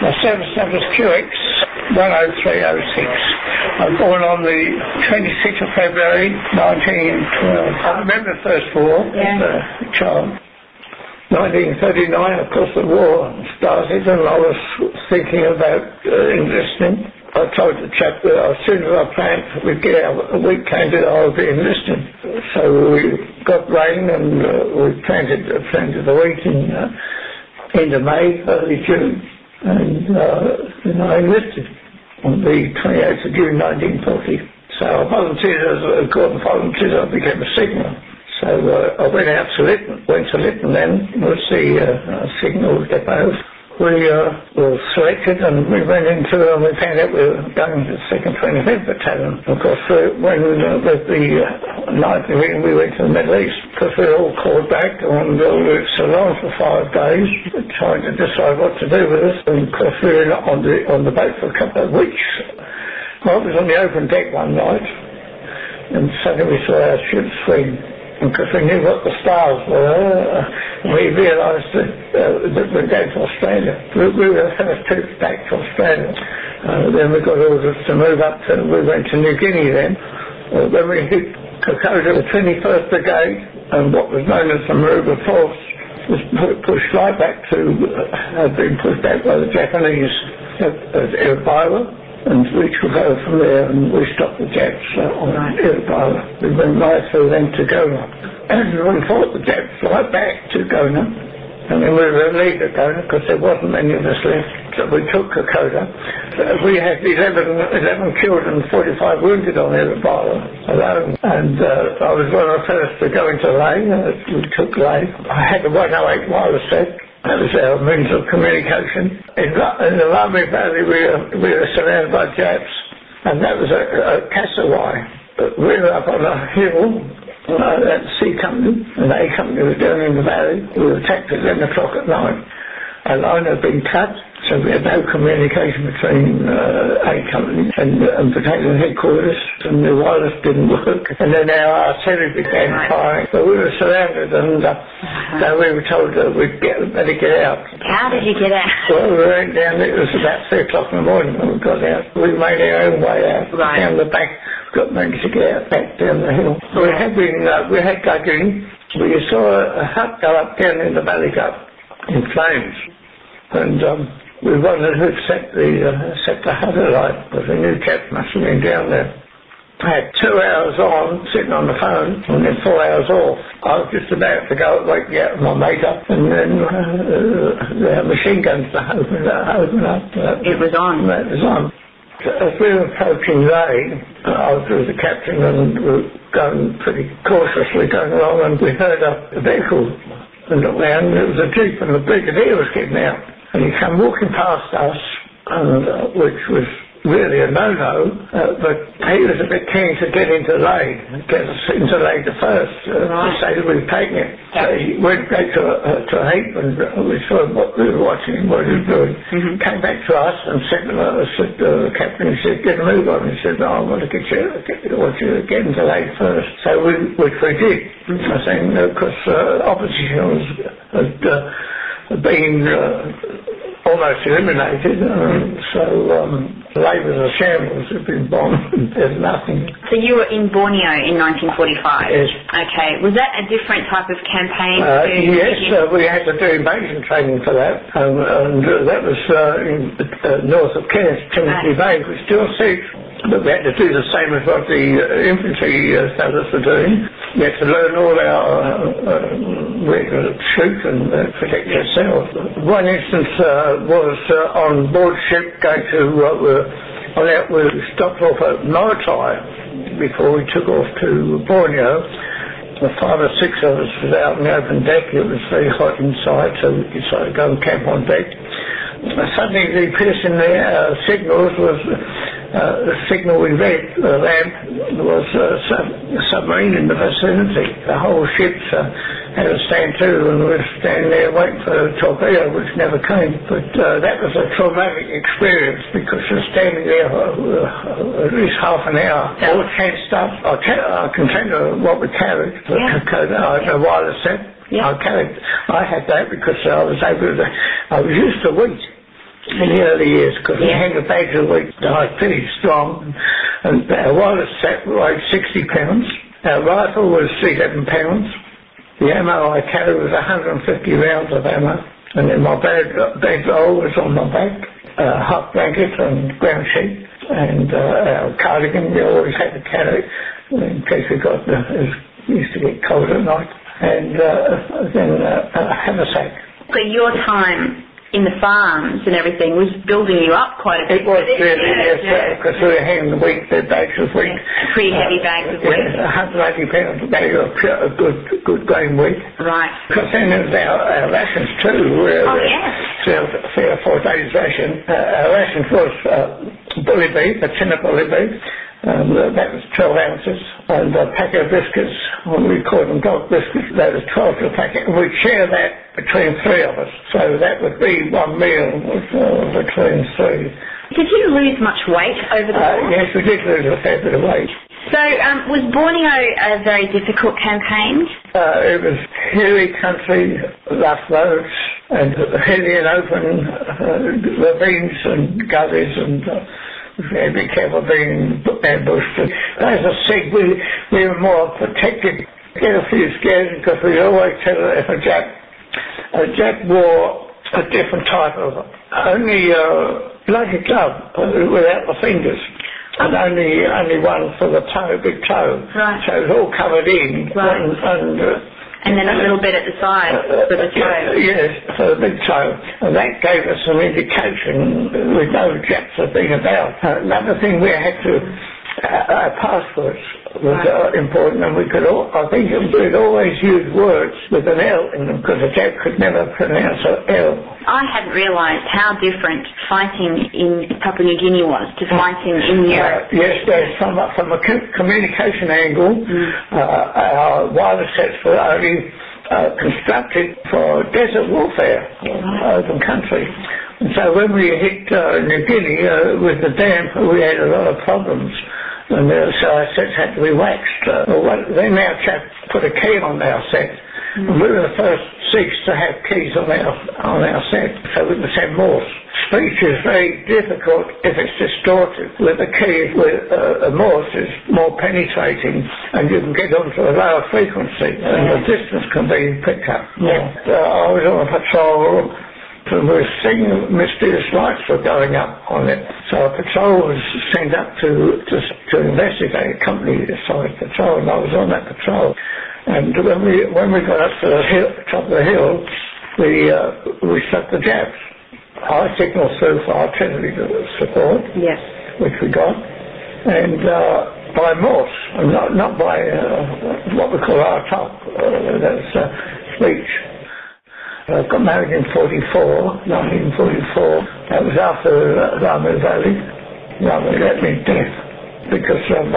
My service number is QX 10306. I was born on the 26th of February 1912. I remember the First War as a child. 1939, of course, the war started, and I was thinking about enlisting. I told the chap that as soon as I planned we'd get out a week candidate, I would be enlisting. So we got rain, and we planted the wheat in end of May, early June, and then I enlisted on the 28th of June 1940. So I volunteered as a Gordon volunteer. I became a signaller. So I went out to Lytton then, was the signal depot. We were selected, and we went into, and we found out we were going to the 2nd 25th Battalion. Of course, when with the 9th Division, we went to the Middle East, because we were all called back, and we were so long for 5 days, trying to decide what to do with us. And of course, we were on the boat for a couple of weeks. Well, I was on the open deck one night, and suddenly we saw our ship swing. Because we knew what the stars were, we realised that we're going to Australia. We were the first troops back to Australia. Then we got orders to move up we went to New Guinea then. When we hit Kokoda, the 21st Brigade, and what was known as the Maruba Force, was pushed right back had been pushed back by the Japanese at Irabawa. And we could go from there, and we stopped the Japs on Irabawa. We went right through them to Gona. And we fought the Japs right back to Gona. And then we were relieved at Gona, because there wasn't many of us left. So we took Kokoda. We had 11 killed and 45 wounded on Irabawa alone. And I was one of the first to go into Lae. We took Lae. I had the 108 wireless set. That was our means of communication. In the Lame Valley, we were surrounded by Japs, and that was a Cassaway. We were up on a hill, at the C Company, and A Company was down in the valley. We were attacked at 11 o'clock at night. Our line had been cut, so we had no communication between A Company and battalion headquarters, and the wireless didn't work. And then our artillery began firing. So we were surrounded, and so we were told that we'd better get out. How did you get out? Well, we went down, it was about 3 o'clock in the morning when we got out. We made our own way out, down the back, managed to get out back down the hill. We had dug in. We saw a hut go up down in the valley up in flames. And we wondered who'd set the hut alight, because we knew Japs must have been down there. I had 2 hours on, sitting on the phone, and then 4 hours off. I was just about to go wake me out of my makeup, and then the machine guns opened up. It was on. It was on. As we were approaching Lae, I was with the captain, and we were going pretty cautiously going along, and we heard a vehicle. And looked round, and it was a jeep, and the brigadier was getting out. And he came walking past us, which was really a no-no, but he was a bit keen to get into Lae, get us into Lae first, to say that we'd taken it. So he went back to a heap, and we saw what we were watching, what he was doing. Came back to us and said the captain, he said, get a move on. He said, no, I want to get you get into Lae first. So which we did. I think, because opposition had been almost eliminated, so Lae was a shambles. It had been bombed, and there's nothing. So you were in Borneo in 1945? Yes. Okay. Was that a different type of campaign? Yes, we had to do invasion training for that, and that was in north of Cairns, Timothy Bay, we still see. But we had to do the same as what the infantry fellows were doing. We had to learn all where to shoot and protect yourself. One instance was on board ship going to, we stopped off at Morotai before we took off to Borneo. The 5 or 6 of us was out on the open deck. It was very hot inside, so we decided to go and camp on deck. Suddenly the piercing the signals was the signal we read, the lamp, was a submarine in the vicinity. The whole ship had to stand to, and we were standing there waiting for a torpedo, which never came. But that was a traumatic experience, because you're standing there at least half an hour, all tensed up. I can tell you what we carried. I had a wireless set. I had that because I was used to wheat. in the early years, because we had the bags of wheat that was pretty strong, and our wireless set weighed 60 pounds, our rifle was 37 pounds, the ammo I carried was 150 rounds of ammo, and then my bedroll was on my back, hot blanket and ground sheet, and our cardigan we always had to carry in case we used to get cold at night, and then a haversack. So your time in the farms and everything was building you up quite a bit. It was really, yes, because we were hanging the wheat, the bags of wheat. Pretty heavy bags of wheat. 180 pounds a bag of good grain wheat. Right. Because then there was our rations too. Three or 4 days ration. Our rations was bully beef, a tin of bully beef. That was 12 ounces, and a packet of biscuits, we called them dog biscuits, that was 12 to a packet, and we'd share that between 3 of us, so that would be one meal between 3. Did you lose much weight over the war? Yes, we did lose a fair bit of weight. So, was Borneo a very difficult campaign? It was hilly country, rough roads, and hilly and open ravines and gullies, and be careful being ambushed. As I said, we were more protected. Get a few scared because we always tell if a Jap wore a different type of only like a glove without the fingers. And only one for the toe, big toe. Right. So it was all covered in. Right. And then a little bit at the side for the toe. Yes, for the big toe. And that gave us an indication we know Japs have been about. Another thing we had to, our passports was important, and I think we'd always use words with an L in them, because a Jap could never pronounce an L. I hadn't realised how different fighting in Papua New Guinea was to fighting in Europe. Yes, from a communication angle, our wireless sets were only constructed for desert warfare, open country. And so when we hit New Guinea with the damp, we had a lot of problems. And so our sets had to be waxed. Then our chap put a key on our set. And we were the first Sikhs to have keys on our set, so we could send Morse. Speech is very difficult if it's distorted. With a key, with a Morse is more penetrating, and you can get onto a lower frequency, and the distance can be picked up more. I was on a patrol, and we were seeing mysterious lights were going up on it. So a patrol was sent up to investigate, company-sized patrol, and I was on that patrol. And when we got up to the top of the hill, we struck the Japs. I signalled through for artillery support, which we got, and by Morse, and not by what we call our top, that's speech. I got married in 1944. That was after Ramu Valley. Ramu let me death because of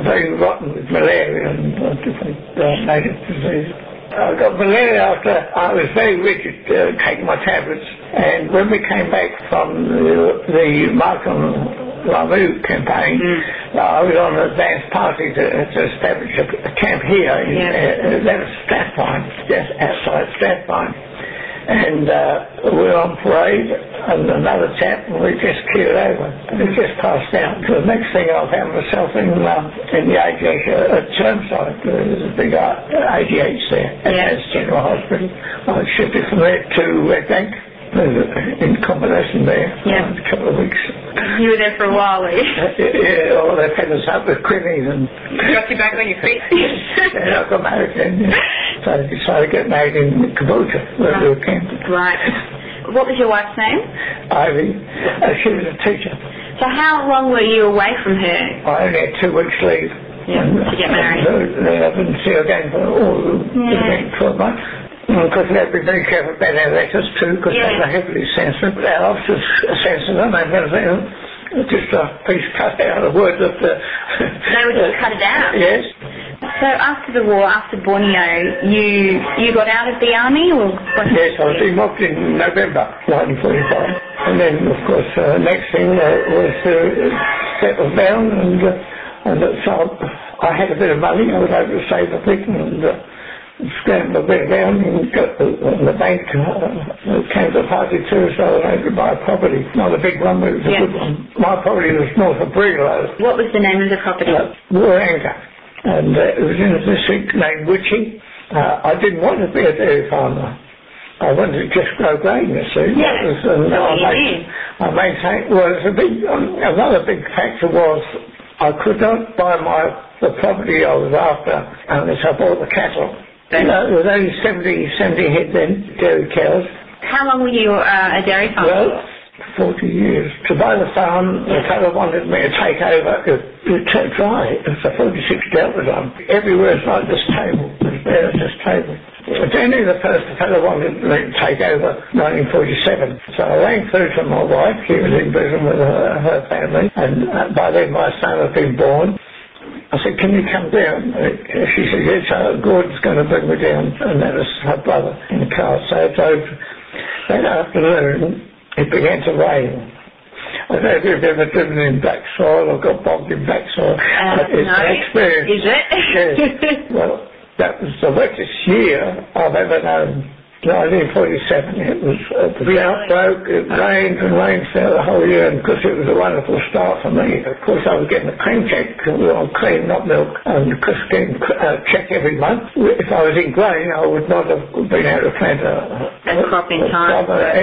very rotten with malaria and different native disease. I got malaria after I was very rigid taking my tablets, and when we came back from the Malcolm Ramu campaign, I was on an advance party to establish a camp here. That was Strathpine, just outside Strathpine. And we were on parade, and another chap, and we just keeled over. We just passed out. So the next thing I found myself in the AGH at Chermside. There's a big AGH there, as General Hospital. I was shifted from there to Red Bank. In combination there for a couple of weeks. You were there for a while, were you? All they fed us up with quinine and... Got you back on your feet? I got married then. So I decided to get married in Caboolture, where we were camping. Right. What was your wife's name? Ivy. She was a teacher. So how long were you away from her? I only had 2 weeks leave. To get married. I didn't see her again for 12 months. Because we have to be very careful about our letters too, because they were heavily censored. Our officers censored them, and just a piece cut out of the word of the... They would just cut it out? Yes. So after the war, after Borneo, you got out of the army? Or yes, I was demobbed in November 1945. And then, of course, next thing was to settle down, and so I had a bit of money. I was able to save a bit, and scrambled a bit down and got the bank came to the party too, so I had to buy a property. Not a big one, but it was a good one. My property was north of Brigalow. What was the name of the property? Waranga. And it was in a district named Witchy. I didn't want to be a dairy farmer. I wanted to just grow grain, you see. Yeah. I maintained, well, another big factor was I could not buy the property I was after unless I bought the cattle. You know, there was only 70 head then, dairy cows. How long were you a dairy farmer? Well, 40 years. To buy the farm, the fellow wanted me to take over. It turned dry. It was a 46 Delta on. Everywhere it's like this table. There's this table. Generally the first fellow wanted me to take over 1947. So I rang through to my wife. She was in prison with her family. And by then my son had been born. I said, can you come down? She said, yes, Gordon's going to bring me down. And that was her brother in the car. So I drove. That afternoon, it began to rain. I don't know if you've ever driven in black soil or got bogged in black soil. It's no. an experience. Is it? Yes. Well, that was the wettest year I've ever known. 1947. It was the drought broke. It rained and rained throughout the whole year, and because it was a wonderful start for me. Of course, I was getting a cream check because we were on cream, not milk, and because getting a check every month. If I was in grain, I would not have been able to plant a crop in time. I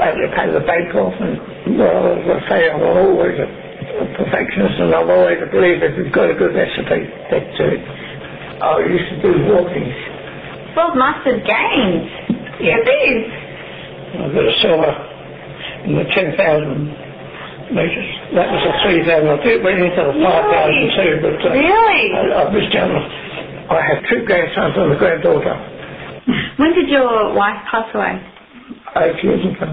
had to pay the bank off, and well, as I say, I'm always a perfectionist, and I've always believed if you've got a good recipe, that's it. I used to do walkies. Well, must have gained. Yeah. It is. I got a silver in the 10,000 metres. That was a 3,000. I think it went into the 5,000 too, but really? I was down. I have 2 grandsons and a granddaughter. When did your wife pass away? 8 years ago.